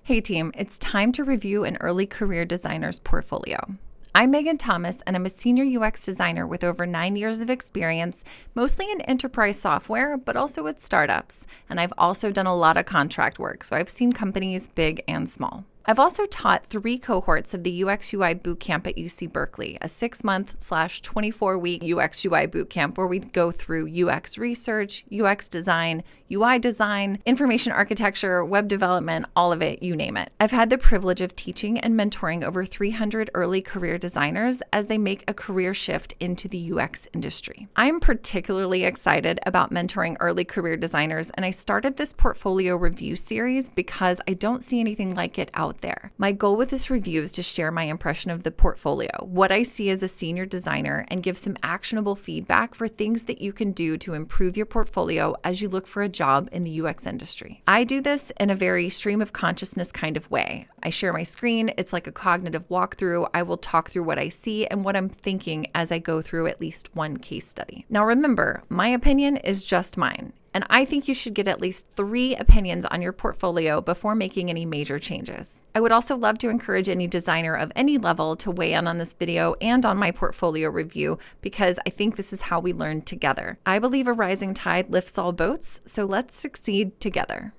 Hey team, it's time to review an early career designer's portfolio. I'm Megan Thomas, and I'm a senior UX designer with over 9 years of experience, mostly in enterprise software, but also with startups. And I've also done a lot of contract work, so I've seen companies big and small. I've also taught 3 cohorts of the UX UI bootcamp at UC Berkeley, a 6-month/24-week UX UI bootcamp where we go through UX research, UX design, UI design, information architecture, web development, all of it, you name it. I've had the privilege of teaching and mentoring over 300 early career designers as they make a career shift into the UX industry. I'm particularly excited about mentoring early career designers, and I started this portfolio review series because I don't see anything like it out there. My goal with this review is to share my impression of the portfolio, what I see as a senior designer, and give some actionable feedback for things that you can do to improve your portfolio as you look for a job in the UX industry. I do this in a very stream of consciousness kind of way. I share my screen. It's like a cognitive walkthrough. I will talk through what I see and what I'm thinking as I go through at least one case study. Now remember, my opinion is just mine. And I think you should get at least 3 opinions on your portfolio before making any major changes. I would also love to encourage any designer of any level to weigh in on this video and on my portfolio review because I think this is how we learn together. I believe a rising tide lifts all boats, so let's succeed together.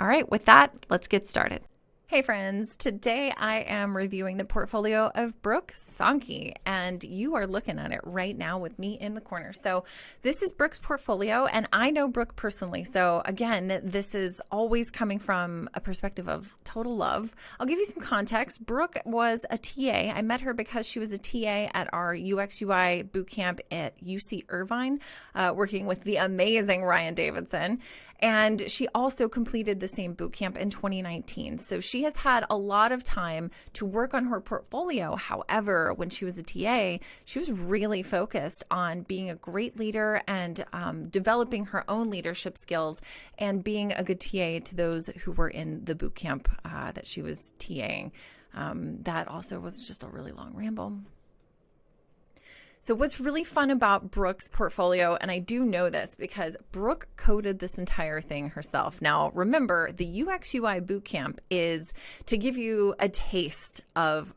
All right, with that, let's get started. Hey friends, today I am reviewing the portfolio of Brooke Sonke, and you are looking at it right now with me in the corner. So this is Brooke's portfolio, and I know Brooke personally. So again, this is always coming from a perspective of total love. I'll give you some context. Brooke was a TA. I met her because she was a TA at our UX UI bootcamp at UC Irvine, working with the amazing Ryan Davidson. And she also completed the same bootcamp in 2019. So she has had a lot of time to work on her portfolio. However, when she was a TA, she was really focused on being a great leader and developing her own leadership skills and being a good TA to those who were in the bootcamp that she was TAing. That also was just a really long ramble. So what's really fun about Brooke's portfolio, and I do know this because Brooke coded this entire thing herself. Now, remember, the UX UI bootcamp is to give you a taste of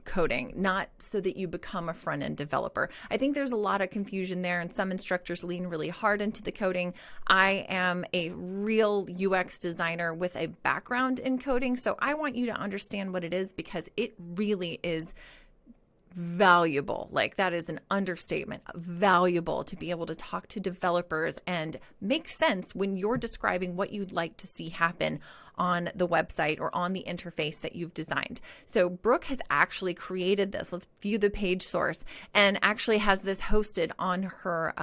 coding, not so that you become a front-end developer. I think there's a lot of confusion there, and some instructors lean really hard into the coding. I am a real UX designer with a background in coding, so I want you to understand what it is because it really is valuable. Like, that is an understatement. Valuable to be able to talk to developers and make sense when you're describing what you'd like to see happen on the website or on the interface that you've designed. So Brooke has actually created this. Let's view the page source, and actually has this hosted on her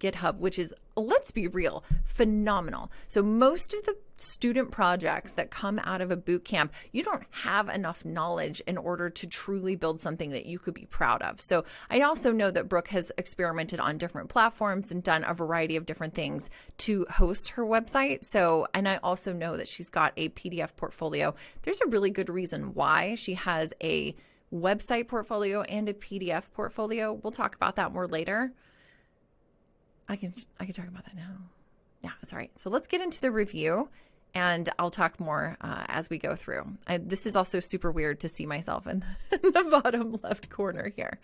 GitHub, which is, let's be real, phenomenal. So most of the student projects that come out of a boot camp, you don't have enough knowledge in order to truly build something that you could be proud of. So I also know that Brooke has experimented on different platforms and done a variety of different things to host her website. So, and I also know that she's got a PDF portfolio. There's a really good reason why she has a website portfolio and a PDF portfolio. We'll talk about that more later. I can talk about that now. Yeah, sorry. So let's get into the review, and I'll talk more as we go through. This is also super weird to see myself in the bottom left corner here.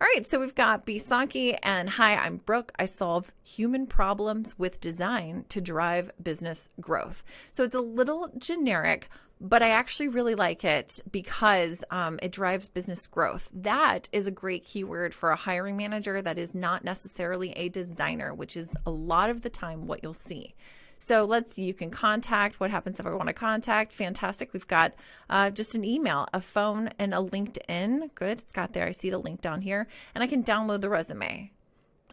All right, so we've got B. Sonke, and hi, I'm Brooke. I solve human problems with design to drive business growth. So it's a little generic, but I actually really like it because it drives business growth. That is a great keyword for a hiring manager that is not necessarily a designer, which is a lot of the time what you'll see. So you can contact. What happens if I want to contact? Fantastic. We've got just an email, a phone, and a LinkedIn. Good. It's got there. I see the link down here, and I can download the resume.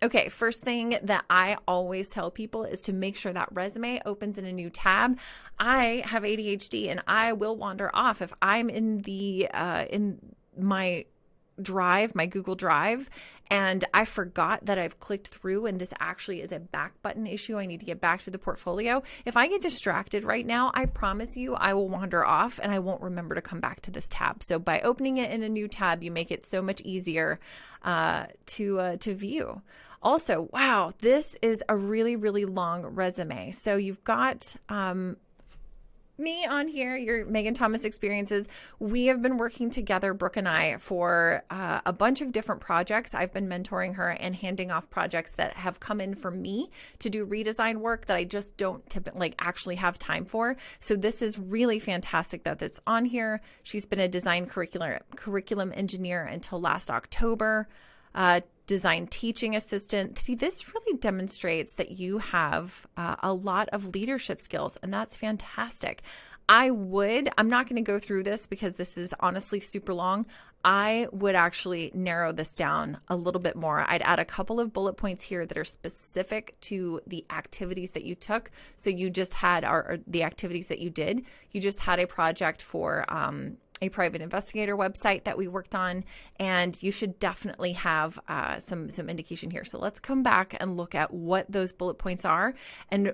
Okay, first thing that I always tell people is to make sure that resume opens in a new tab. I have ADHD and I will wander off if I'm in my Drive, my Google Drive, and I forgot that I've clicked through and this actually is a back button issue. I need to get back to the portfolio. If I get distracted right now, I promise you I will wander off and I won't remember to come back to this tab. So by opening it in a new tab, you make it so much easier to view. Also, wow, this is a really, really long resume. So you've got me on here, your Megan Thomas Experiences. We have been working together, Brooke and I, for a bunch of different projects. I've been mentoring her and handing off projects that have come in for me to do redesign work that I just don't typically actually have time for. So this is really fantastic that it's on here. She's been a design curriculum engineer until last October. Design teaching assistant. See, this really demonstrates that you have a lot of leadership skills, and that's fantastic. I'm not going to go through this because this is honestly super long. I would actually narrow this down a little bit more. I'd add a couple of bullet points here that are specific to the activities that you took. So you just had, or the activities that you did. You just had a project for a private investigator website that we worked on, and you should definitely have some indication here. So let's come back and look at what those bullet points are and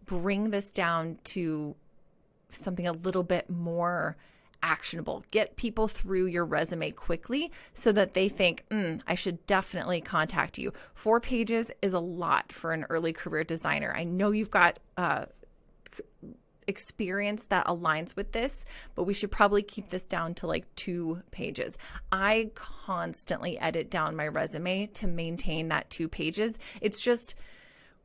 bring this down to something a little bit more actionable. Get people through your resume quickly so that they think, I should definitely contact you. 4 pages is a lot for an early career designer. I know you've got experience that aligns with this, but we should probably keep this down to like 2 pages. I constantly edit down my resume to maintain that 2 pages.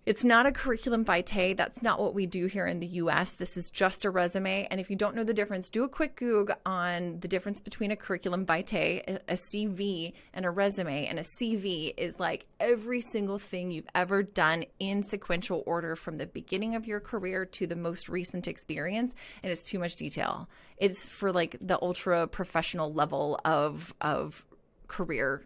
It's not a curriculum vitae. That's not what we do here in the US. This is just a resume. And if you don't know the difference, do a quick Google on the difference between a curriculum vitae, a CV, and a resume. And a CV is like every single thing you've ever done in sequential order from the beginning of your career to the most recent experience. And it's too much detail. It's for like the ultra professional level of career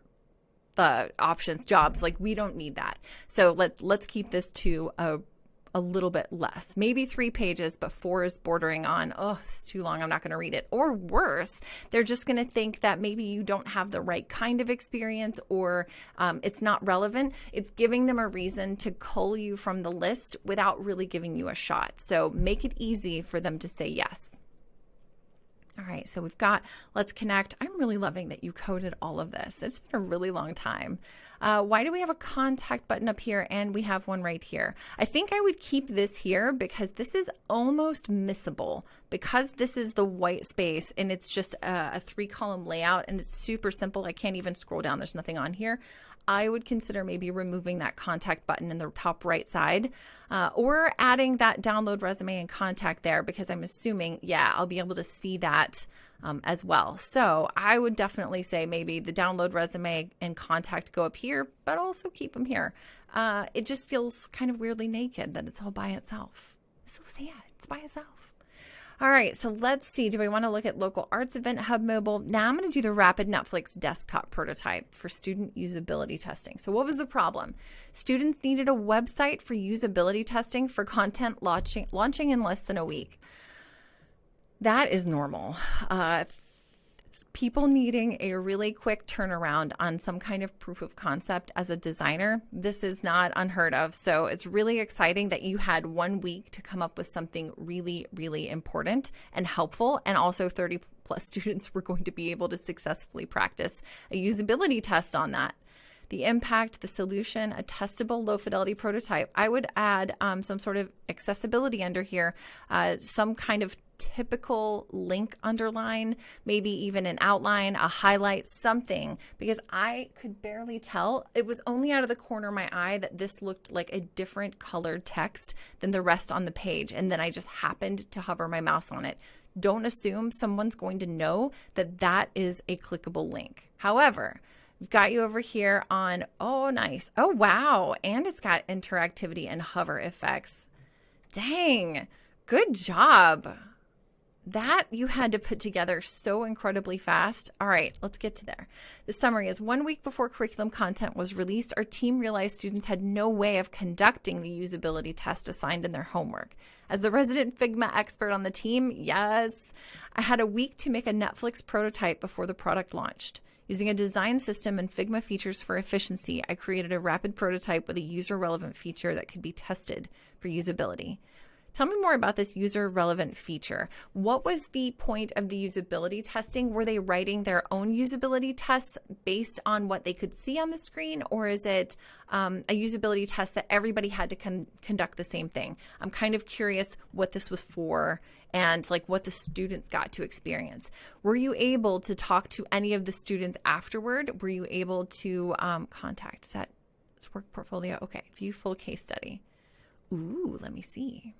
options, jobs. Like, we don't need that. So let's keep this to a little bit less, maybe 3 pages, but 4 is bordering on, it's too long, I'm not going to read it. Or worse, they're just going to think that maybe you don't have the right kind of experience, or it's not relevant. It's giving them a reason to cull you from the list without really giving you a shot. So make it easy for them to say yes. All right, so we've got Let's Connect. I'm really loving that you coded all of this. It's been a really long time. Why do we have a contact button up here and we have one right here? I think I would keep this here because this is almost missable, because this is the white space and it's just a 3-column layout and it's super simple. I can't even scroll down. There's nothing on here. I would consider maybe removing that contact button in the top right side, or adding that download resume and contact there, because I'm assuming, I'll be able to see that as well. So I would definitely say maybe the download resume and contact go up here, but also keep them here. It just feels kind of weirdly naked that it's all by itself. It's so sad. It's by itself. All right, so let's see. Do we want to look at local arts event hub mobile? Now I'm going to do the rapid Netflix desktop prototype for student usability testing. So what was the problem? Students needed a website for usability testing for content launching in less than a week. That is normal. People needing a really quick turnaround on some kind of proof of concept as a designer, this is not unheard of. So it's really exciting that you had 1 week to come up with something really, really important and helpful. And also 30 plus students were going to be able to successfully practice a usability test on that. The impact, the solution, a testable low fidelity prototype. I would add some sort of accessibility under here, some kind of typical link underline, maybe even an outline, a highlight, something, because I could barely tell. It was only out of the corner of my eye that this looked like a different colored text than the rest on the page. And then I just happened to hover my mouse on it. Don't assume someone's going to know that that is a clickable link. However, we've got you over here on, nice. Oh, wow. And it's got interactivity and hover effects. Dang, good job. That you had to put together so incredibly fast. All right, let's get to there. The summary is 1 week before curriculum content was released, our team realized students had no way of conducting the usability test assigned in their homework. As the resident Figma expert on the team, yes, I had a week to make a Netflix prototype before the product launched. Using a design system and Figma features for efficiency, I created a rapid prototype with a user-relevant feature that could be tested for usability. Tell me more about this user relevant feature. What was the point of the usability testing? Were they writing their own usability tests based on what they could see on the screen, or is it a usability test that everybody had to conduct the same thing? I'm kind of curious what this was for and like what the students got to experience. Were you able to talk to any of the students afterward? Were you able to contact? Is that it's work portfolio? Okay, view full case study. Ooh, let me see.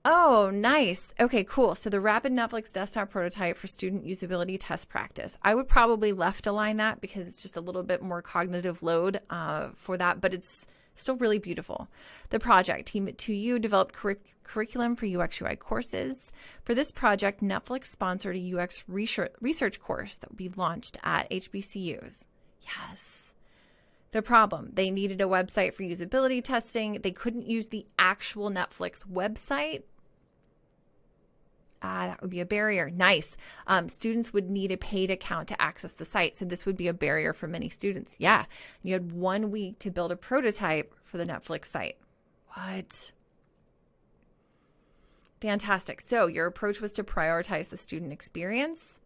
Oh, nice. Okay, cool. So the rapid Netflix desktop prototype for student usability test practice. I would probably left align that because it's just a little bit more cognitive load for that, but it's still really beautiful. The project, Team at 2U developed curriculum for UX UI courses. For this project, Netflix sponsored a UX research course that would be launched at HBCUs. Yes. The problem, they needed a website for usability testing. They couldn't use the actual Netflix website. That would be a barrier. Nice. Students would need a paid account to access the site. So this would be a barrier for many students. Yeah. You had 1 week to build a prototype for the Netflix site. What? Fantastic. So your approach was to prioritize the student experience.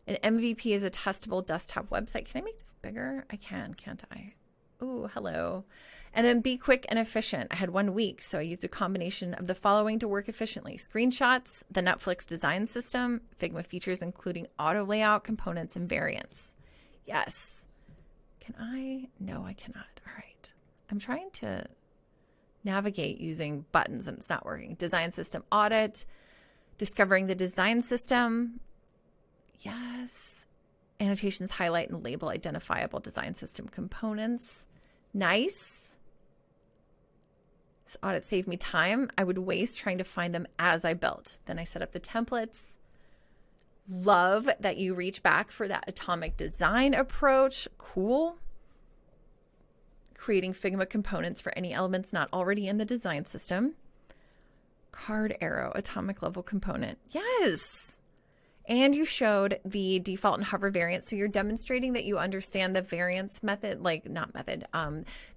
An MVP is a testable desktop website. Can I make this bigger? I can, can't I? Oh, hello. And then be quick and efficient. I had 1 week, so I used a combination of the following to work efficiently. Screenshots, the Netflix design system, Figma features including auto layout, components, and variants. Yes. Can I? No, I cannot. All right. I'm trying to navigate using buttons and it's not working. Design system audit, discovering the design system. Yes. Annotations highlight and label identifiable design system components. Nice. This audit saved me time I would waste trying to find them as I built. Then I set up the templates. Love that you reach back for that atomic design approach. Cool. Creating Figma components for any elements not already in the design system. Card arrow, atomic level component. Yes. And you showed the default and hover variants. So you're demonstrating that you understand the variance method,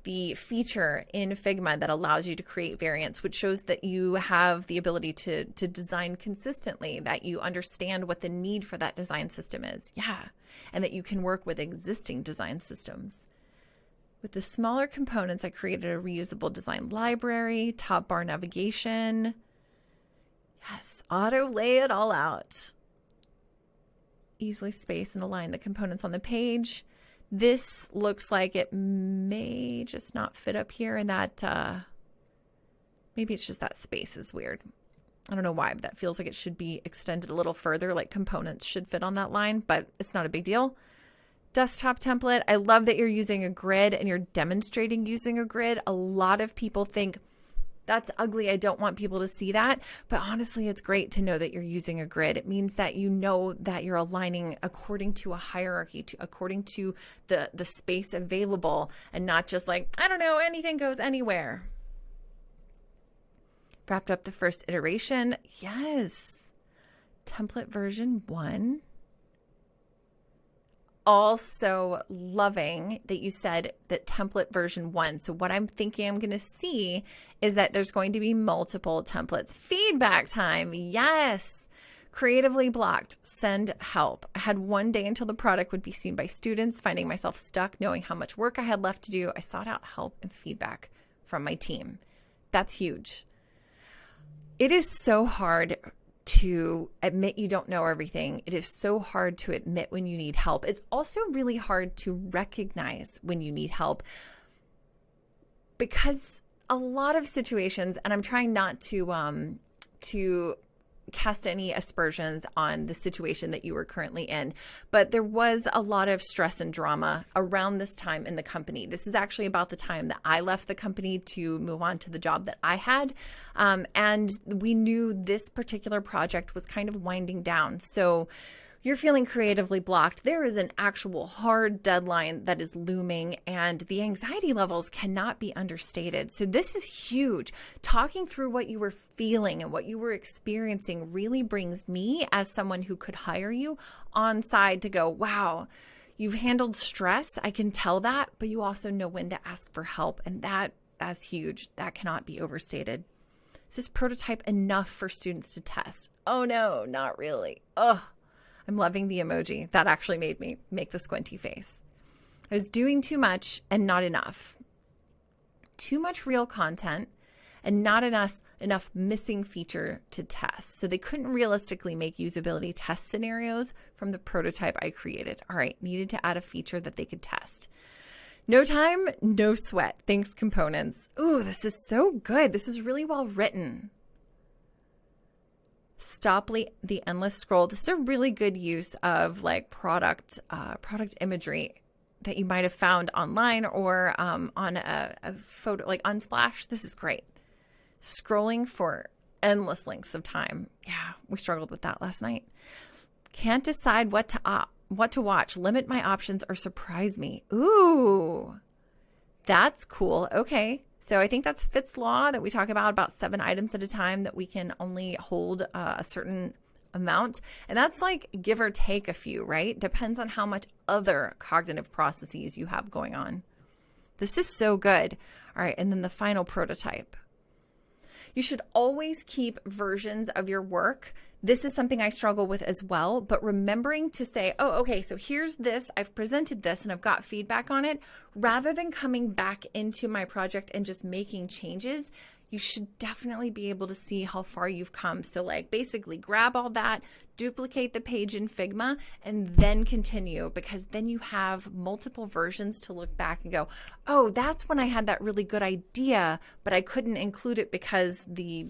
the feature in Figma that allows you to create variants, which shows that you have the ability to design consistently, that you understand what the need for that design system is. Yeah. And that you can work with existing design systems. With the smaller components, I created a reusable design library, top bar navigation. Yes. Auto lay it all out. Easily space and align the components on the page. This looks like it may just not fit up here, and that maybe it's just that space is weird. I don't know why, but that feels like it should be extended a little further, like components should fit on that line, but it's not a big deal. Desktop template. I love that you're using a grid and you're demonstrating using a grid. A lot of people think that's ugly. I don't want people to see that. But honestly, it's great to know that you're using a grid. It means that you know that you're aligning according to a hierarchy, according to the space available, and not just like, I don't know, anything goes anywhere. Wrapped up the first iteration. Yes. Template version 1. Also loving that you said that template version 1. So what I'm thinking I'm going to see is that there's going to be multiple templates. Feedback time. Yes. Creatively blocked. Send help. I had 1 day until the product would be seen by students, finding myself stuck, knowing how much work I had left to do. I sought out help and feedback from my team. That's huge. It is so hard to admit you don't know everything. It is so hard to admit when you need help. It's also really hard to recognize when you need help, because a lot of situations, and I'm trying not to cast any aspersions on the situation that you were currently in, but there was a lot of stress and drama around this time in the company. This is actually about the time that I left the company to move on to the job that I had. And we knew this particular project was kind of winding down. So you're feeling creatively blocked. There is an actual hard deadline that is looming, and the anxiety levels cannot be understated. So this is huge. Talking through what you were feeling and what you were experiencing really brings me, as someone who could hire you, on side to go, wow, you've handled stress. I can tell that, but you also know when to ask for help. And that's huge. That cannot be overstated. Is this prototype enough for students to test? Oh no, not really. Oh, I'm loving the emoji. That actually made me make the squinty face. I was doing too much and not enough. Too much real content and not enough missing feature to test. So they couldn't realistically make usability test scenarios from the prototype I created. All right, needed to add a feature that they could test. No time, no sweat. Thanks, components. Ooh, this is so good. This is really well written. Stop the endless scroll. This is a really good use of like product imagery that you might have found online or on a photo, like Unsplash. This is great. Scrolling for endless lengths of time. Yeah, we struggled with that last night. Can't decide what to watch. Limit my options or surprise me. Ooh, that's cool. Okay. So I think that's Fitz Law that we talk about 7 items at a time that we can only hold a certain amount. And that's like give or take a few, right? Depends on how much other cognitive processes you have going on. This is so good. All right. And then the final prototype. You should always keep versions of your work. This is something I struggle with as well, but remembering to say, oh, okay, so here's this, I've presented this and I've got feedback on it, rather than coming back into my project and just making changes, you should definitely be able to see how far you've come. So like basically grab all that, duplicate the page in Figma, and then continue, because then you have multiple versions to look back and go, oh, that's when I had that really good idea, but I couldn't include it because the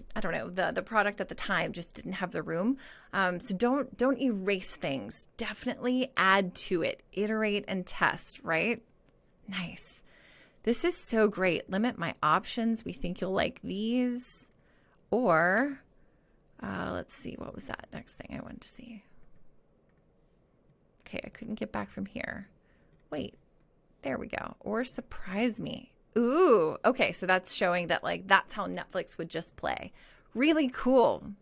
product at the time just didn't have the room. So don't erase things. Definitely add to it, iterate and test, right? Nice. This is so great. Limit my options. We think you'll like these. Or, let's see, what was that next thing I wanted to see? Okay, I couldn't get back from here. Wait, there we go. Or surprise me. Ooh, okay, so that's showing that like that's how Netflix would just play. Really cool.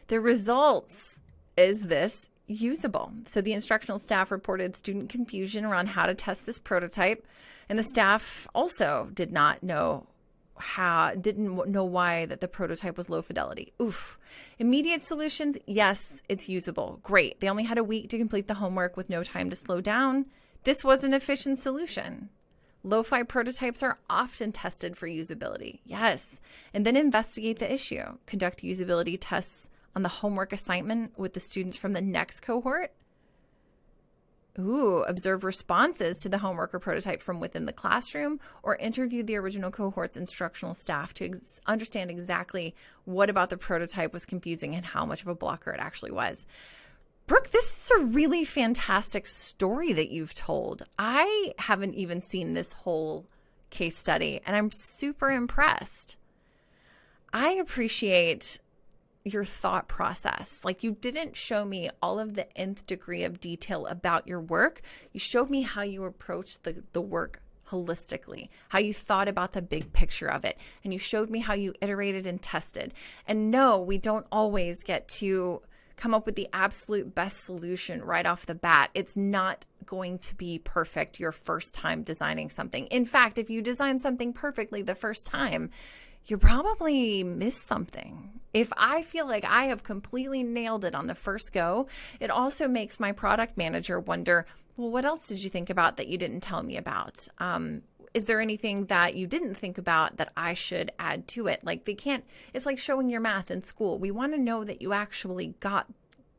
The results is this usable. So the instructional staff reported student confusion around how to test this prototype, and the staff also didn't know why that the prototype was low fidelity. Oof. Immediate solutions, yes, it's usable. Great. They only had a week to complete the homework with no time to slow down. This was an efficient solution. Lo-fi prototypes are often tested for usability. Yes. And then investigate the issue. Conduct usability tests on the homework assignment with the students from the next cohort. Ooh, observe responses to the homework or prototype from within the classroom, or interview the original cohort's instructional staff to understand exactly what about the prototype was confusing and how much of a blocker it actually was. Brooke, this is a really fantastic story that you've told. I haven't even seen this whole case study, and I'm super impressed. I appreciate your thought process. Like, you didn't show me all of the nth degree of detail about your work. You showed me how you approached the work holistically, how you thought about the big picture of it. And you showed me how you iterated and tested. And no, we don't always get to come up with the absolute best solution right off the bat. It's not going to be perfect your first time designing something. In fact, if you design something perfectly the first time, you probably missed something. If I feel like I have completely nailed it on the first go, it also makes my product manager wonder, well, what else did you think about that you didn't tell me about? Is there anything that you didn't think about that I should add to it? Like, it's like showing your math in school. We want to know that you actually got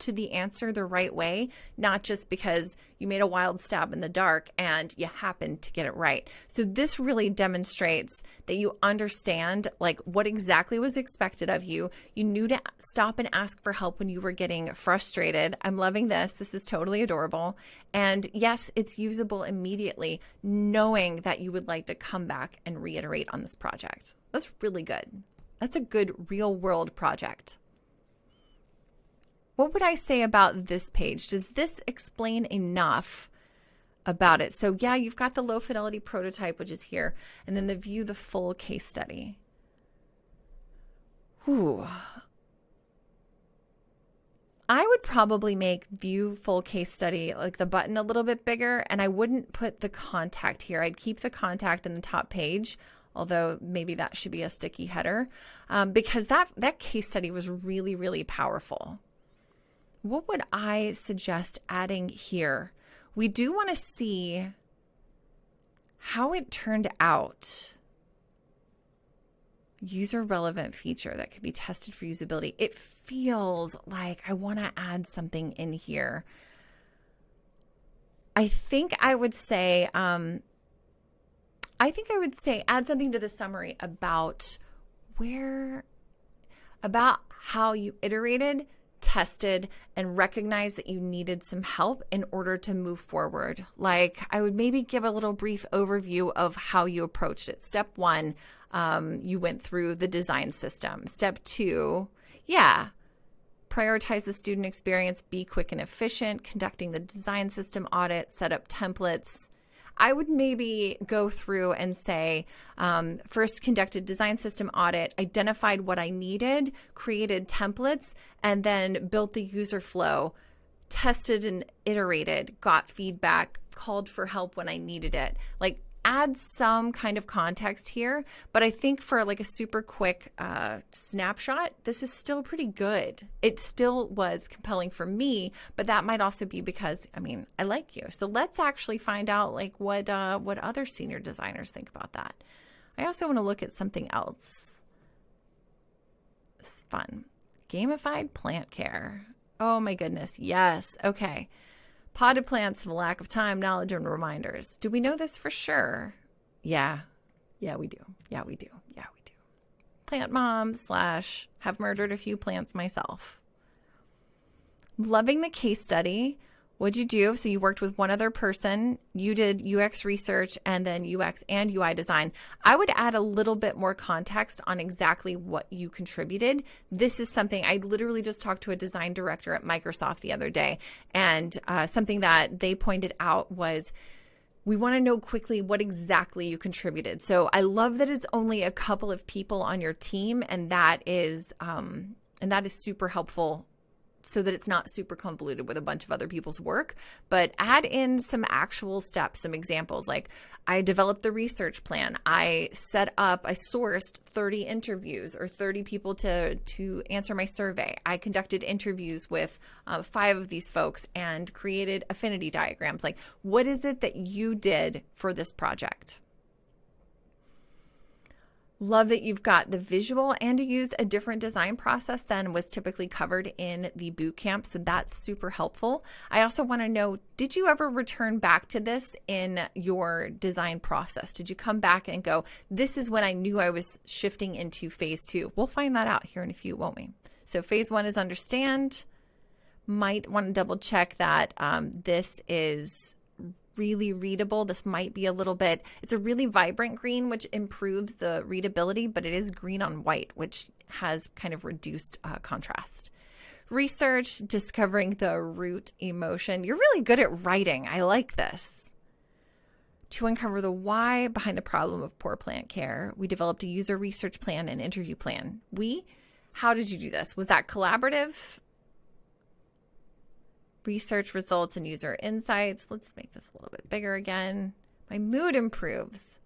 to the answer the right way, not just because you made a wild stab in the dark and you happened to get it right. So this really demonstrates that you understand like what exactly was expected of you. You knew to stop and ask for help when you were getting frustrated. I'm loving this. This is totally adorable. And yes, it's usable immediately, knowing that you would like to come back and reiterate on this project. That's really good. That's a good real world project. What would I say about this page? Does this explain enough about it? So yeah, you've got the low fidelity prototype, which is here, and then the view the full case study. Ooh. I would probably make view full case study, like the button a little bit bigger, and I wouldn't put the contact here. I'd keep the contact in the top page although maybe that should be a sticky header, because that case study was really, really powerful. What would I suggest adding here? We do want to see how it turned out. User relevant feature that could be tested for usability. It feels like I want to add something in here. I think I would say add something to the summary about how you iterated, tested, and recognized that you needed some help in order to move forward. Like, I would maybe give a little brief overview of how you approached it. Step 1, you went through the design system. Step 2, prioritize the student experience, be quick and efficient, conducting the design system audit, set up templates. I would maybe go through and say, first conducted design system audit, identified what I needed, created templates, and then built the user flow, tested and iterated, got feedback, called for help when I needed it. Like, add some kind of context here, but I think for like a super quick snapshot, this is still pretty good. It still was compelling for me, but that might also be because, I like you. So let's actually find out like what other senior designers think about that. I also want to look at something else. This is fun. Gamified plant care. Oh my goodness. Yes. Okay. Potted plants have a lack of time, knowledge, and reminders. Do we know this for sure? Yeah. Yeah, we do. Yeah, we do. Yeah, we do. Plant mom / have murdered a few plants myself. Loving the case study. What'd you do? So you worked with one other person, you did UX research, and then UX and UI design. I would add a little bit more context on exactly what you contributed. This is something I literally just talked to a design director at Microsoft the other day, and something that they pointed out was, we want to know quickly what exactly you contributed. So I love that it's only a couple of people on your team, and that is super helpful, so that it's not super convoluted with a bunch of other people's work, but add in some actual steps, some examples. Like, I developed the research plan. I sourced 30 interviews or 30 people to answer my survey. I conducted interviews with 5 of these folks and created affinity diagrams. Like, what is it that you did for this project? Love that you've got the visual and you used a different design process than was typically covered in the boot camp. So that's super helpful. I also want to know, did you ever return back to this in your design process? Did you come back and go, this is when I knew I was shifting into phase 2? We'll find that out here in a few, won't we? So phase 1 is understand. Might want to double check that this is really readable. This might be it's a really vibrant green, which improves the readability, but it is green on white, which has kind of reduced contrast. Research, discovering the root emotion. You're really good at writing. I like this. To uncover the why behind the problem of poor plant care, we developed a user research plan and interview plan. How did you do this? Was that collaborative? Research results and user insights. Let's make this a little bit bigger again. My mood improves.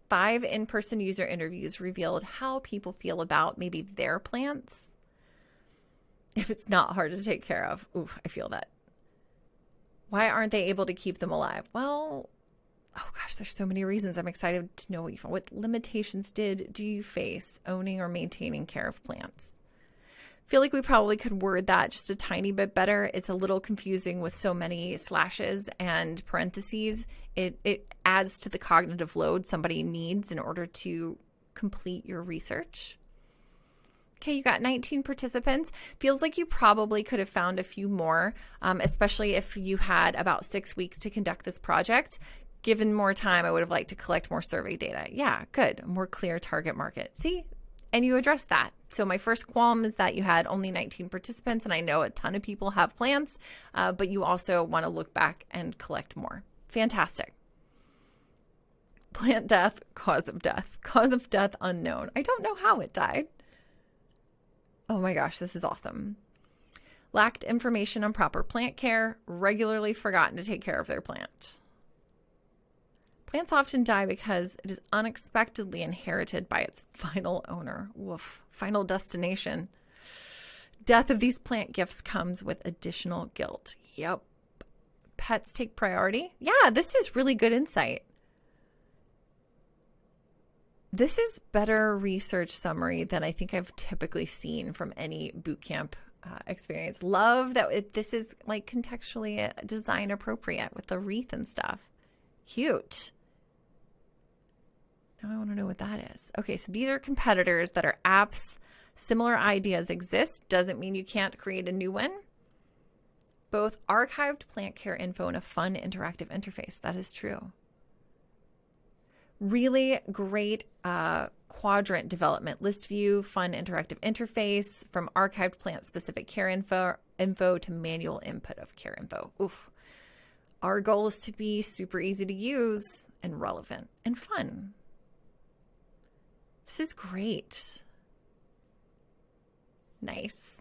5 in-person user interviews revealed how people feel about maybe their plants. If it's not hard to take care of. Oof, I feel that. Why aren't they able to keep them alive? Well, oh gosh, there's so many reasons. I'm excited to know what limitations do you face owning or maintaining care of plants? Feel like we probably could word that just a tiny bit better. It's a little confusing with so many slashes and parentheses. It adds to the cognitive load somebody needs in order to complete your research. Okay, you got 19 participants. Feels like you probably could have found a few more, especially if you had about 6 weeks to conduct this project. Given more time, I would have liked to collect more survey data. Yeah, good. A more clear target market. See? And you addressed that. So my first qualm is that you had only 19 participants, and I know a ton of people have plants, but you also want to look back and collect more. Fantastic. Plant death, cause of death unknown. I don't know how it died. Oh my gosh, this is awesome. Lacked information on proper plant care, regularly forgotten to take care of their plant. Plants often die because it is unexpectedly inherited by its final owner. Woof. Final destination. Death of these plant gifts comes with additional guilt. Yep. Pets take priority. Yeah, this is really good insight. This is better research summary than I think I've typically seen from any boot camp experience. Love that this is like contextually design appropriate with the wreath and stuff. Cute. Now I want to know what that is. Okay, so these are competitors that are apps. Similar ideas exist. Doesn't mean you can't create a new one. Both archived plant care info and a fun interactive interface. That is true. Really great quadrant development. List view, fun interactive interface, from archived plant-specific care info to manual input of care info. Oof. Our goal is to be super easy to use and relevant and fun. This is great. Nice.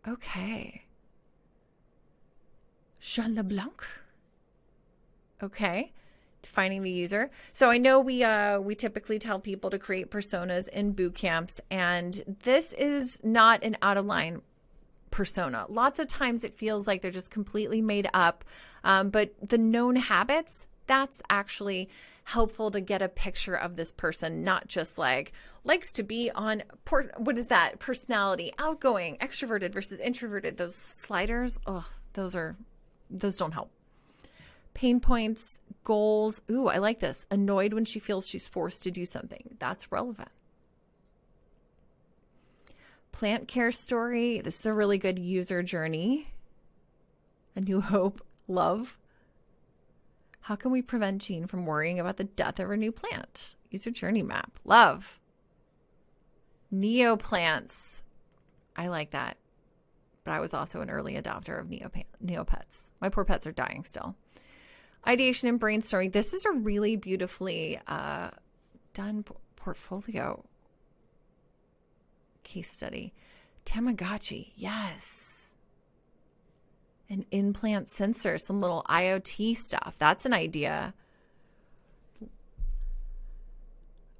Okay. Jean LeBlanc. Okay. Defining the user. So I know we typically tell people to create personas in boot camps, and this is not an out of line persona. Lots of times it feels like they're just completely made up, but the known habits, that's actually helpful to get a picture of this person, not just like likes to be on, what is that? Personality, outgoing, extroverted versus introverted. Those sliders, those don't help. Pain points, goals. Ooh, I like this. Annoyed when she feels she's forced to do something. That's relevant. Plant care story. This is a really good user journey. A new hope. Love. How can we prevent Jean from worrying about the death of her new plant? User journey map. Love. Neoplants. I like that. But I was also an early adopter of neopets. My poor pets are dying still. Ideation and brainstorming. This is a really beautifully done portfolio case study. Tamagotchi. Yes. An implant sensor, some little IoT stuff. That's an idea.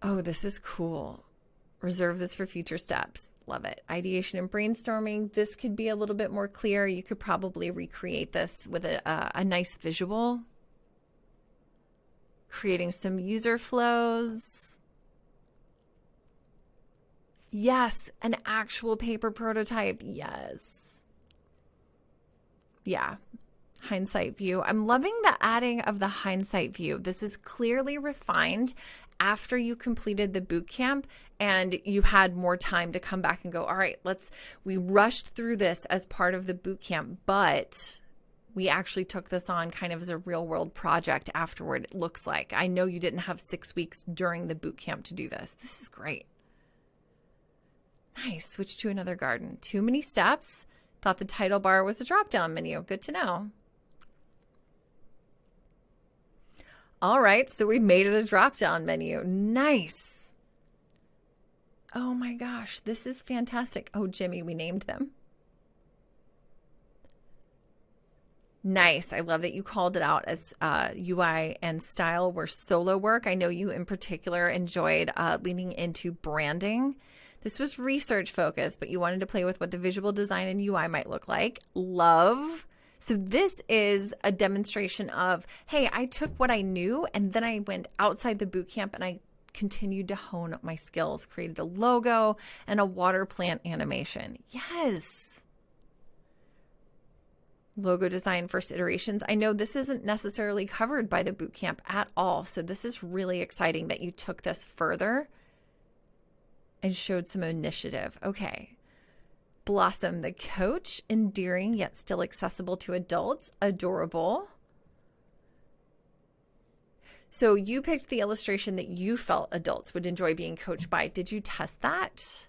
Oh, this is cool. Reserve this for future steps. Love it. Ideation and brainstorming. This could be a little bit more clear. You could probably recreate this with a nice visual. Creating some user flows. Yes, an actual paper prototype. Yes. Yeah. Hindsight view. I'm loving the adding of the hindsight view. This is clearly refined after you completed the boot camp and you had more time to come back and go, all right, we rushed through this as part of the boot camp, but we actually took this on kind of as a real world project afterward. It looks like. I know you didn't have 6 weeks during the boot camp to do this. This is great. Nice. Switch to another garden. Too many steps. Thought the title bar was a drop-down menu. Good to know. All right, so we made it a drop-down menu. Nice. Oh my gosh, this is fantastic. Oh, Jimmy, we named them. Nice. I love that you called it out as UI and style were solo work. I know you in particular enjoyed leaning into branding. This was research focused, but you wanted to play with what the visual design and UI might look like. Love. So this is a demonstration of, hey, I took what I knew and then I went outside the boot camp and I continued to hone my skills, created a logo and a water plant animation. Yes. Logo design first iterations. I know this isn't necessarily covered by the boot camp at all. So this is really exciting that you took this further and showed some initiative. Okay. Blossom the coach, endearing yet still accessible to adults. Adorable. So you picked the illustration that you felt adults would enjoy being coached by. Did you test that?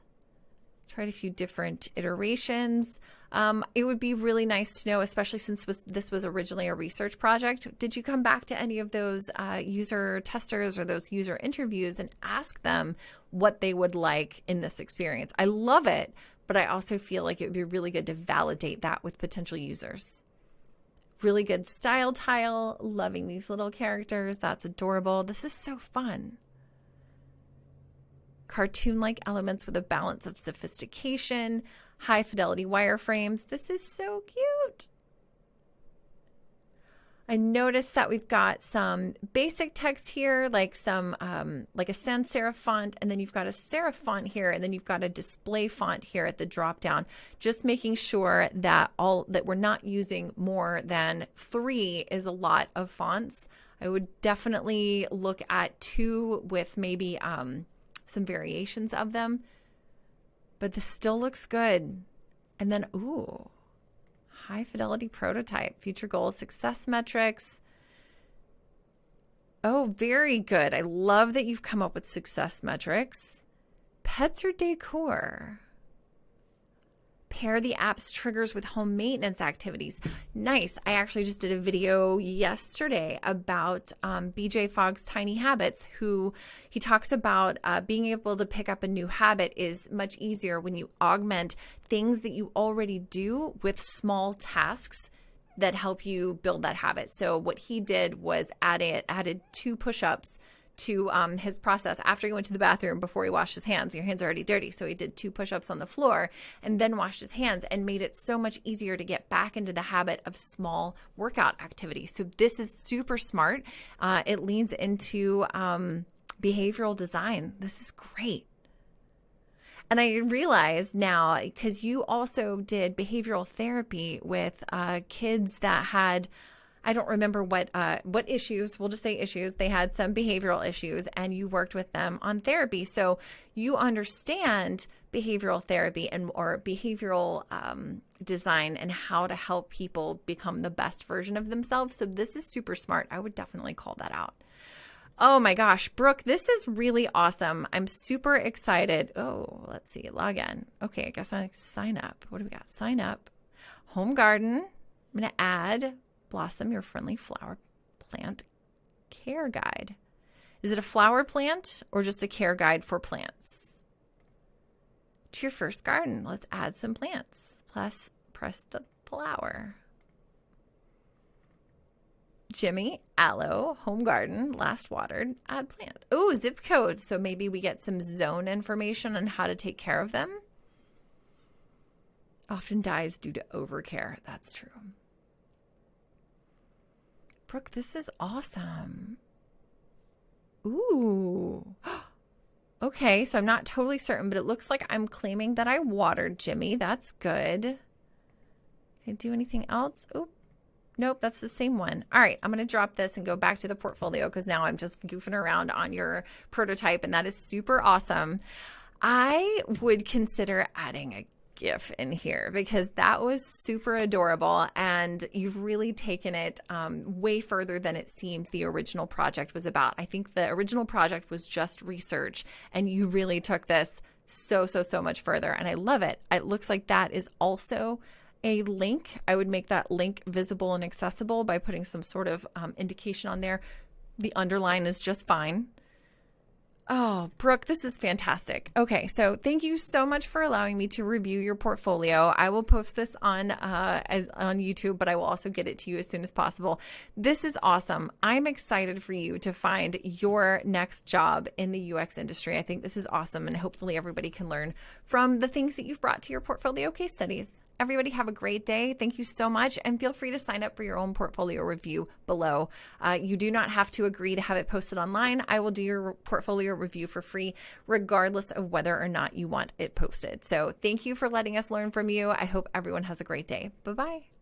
Tried a few different iterations. It would be really nice to know, especially since this was originally a research project. Did you come back to any of those user testers or those user interviews and ask them what they would like in this experience? I love it, but I also feel like it would be really good to validate that with potential users. Really good style tile. Loving these little characters. That's adorable. This is so fun. Cartoon-like elements with a balance of sophistication. High fidelity wireframes. This is so cute. I noticed that we've got some basic text here, like some like a sans serif font, and then you've got a serif font here, and then you've got a display font here at the drop down. Just making sure that we're not using more than 3 is a lot of fonts. I would definitely look at 2 with maybe some variations of them, but this still looks good. And then ooh. High fidelity prototype, future goals, success metrics. Oh, very good. I love that you've come up with success metrics. Pets or decor. Pair the app's triggers with home maintenance activities. Nice. I actually just did a video yesterday about BJ Fogg's Tiny Habits, who he talks about being able to pick up a new habit is much easier when you augment things that you already do with small tasks that help you build that habit. So what he did was added 2 push-ups to his process after he went to the bathroom before he washed his hands. Your hands are already dirty. So he did 2 push-ups on the floor and then washed his hands and made it so much easier to get back into the habit of small workout activities. So this is super smart. It leans into behavioral design. This is great. And I realize now, because you also did behavioral therapy with kids that had, I don't remember what issues, we'll just say issues. They had some behavioral issues and you worked with them on therapy. So you understand behavioral therapy or behavioral design and how to help people become the best version of themselves. So this is super smart. I would definitely call that out. Oh my gosh, Brooke, this is really awesome. I'm super excited. Oh, let's see, log in. Okay, I guess I sign up. What do we got? Sign up. Home garden. I'm going to add Blossom, your friendly flower plant care guide. Is it a flower plant or just a care guide for plants? To your first garden, let's add some plants. Plus, press the flower. Jimmy, aloe, home garden, last watered, add plant. Oh, zip code. So maybe we get some zone information on how to take care of them. Often dies due to overcare. That's true. Brooke, this is awesome. Ooh. Okay, so I'm not totally certain, but it looks like I'm claiming that I watered Jimmy. That's good. Can I do anything else? Oh, nope, that's the same one. All right, I'm going to drop this and go back to the portfolio because now I'm just goofing around on your prototype, and that is super awesome. I would consider adding a GIF in here because that was super adorable, and you've really taken it way further than it seems the original project was about. I think the original project was just research, and you really took this so much further, and I love it. It looks like that is also a link. I would make that link visible and accessible by putting some sort of indication on there. The underline is just fine. Oh, Brooke, this is fantastic. Okay, so thank you so much for allowing me to review your portfolio. I will post this on YouTube, but I will also get it to you as soon as possible. This is awesome. I'm excited for you to find your next job in the UX industry. I think this is awesome, and hopefully everybody can learn from the things that you've brought to your portfolio case studies. Everybody have a great day. Thank you so much. And feel free to sign up for your own portfolio review below. You do not have to agree to have it posted online. I will do your portfolio review for free, regardless of whether or not you want it posted. So thank you for letting us learn from you. I hope everyone has a great day. Bye-bye.